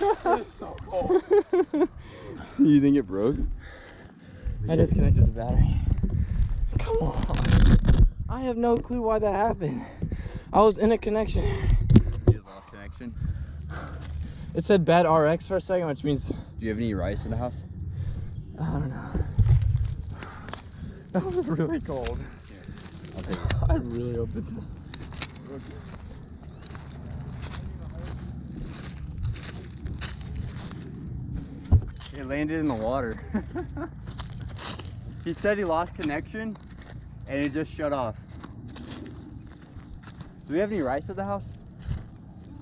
It's so cold. You think it broke? I disconnected the battery. Come on. I have no clue why that happened. I was in a connection. You just lost connection. It said bad RX for a second, which means... Do you have any rice in the house? I don't know. That was really cold. Here, I'll take it. I really hope it's... It landed in the water. He said he lost connection and it just shut off. Do we have any rice at the house?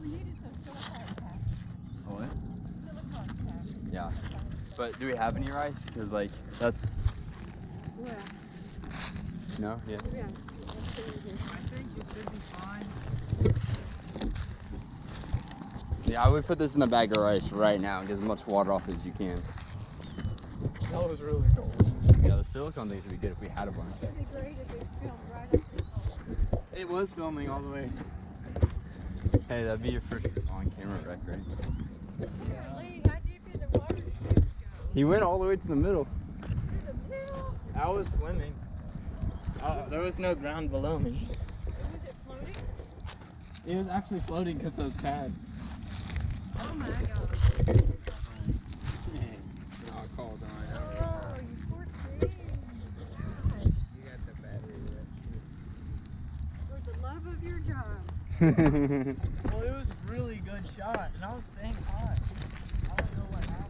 We needed some silicone packs. Oh, what? Silicone packs. Yeah. But do we have any rice? Because, like, that's... Well, No? Yes. yeah. I think it should be fine. Yeah, I would put this in a bag of rice right now and get as much water off as you can. That was really cold. Yeah, the silicone things would be good if we had a bunch. It'd be great if it filmed right up to the hole. It was filming all the way. Hey, that'd be your first on-camera wreck, right? Lee, how deep in the water did you go? He went all the way to the middle. To the middle? I was swimming. There was no ground below me. Was it floating? It was actually floating because those pads. Oh my God. Not cold on Oh, you poor thing. God. You got the battery For the love of your job. Well, it was a really good shot, and I was staying hot. I don't know what happened.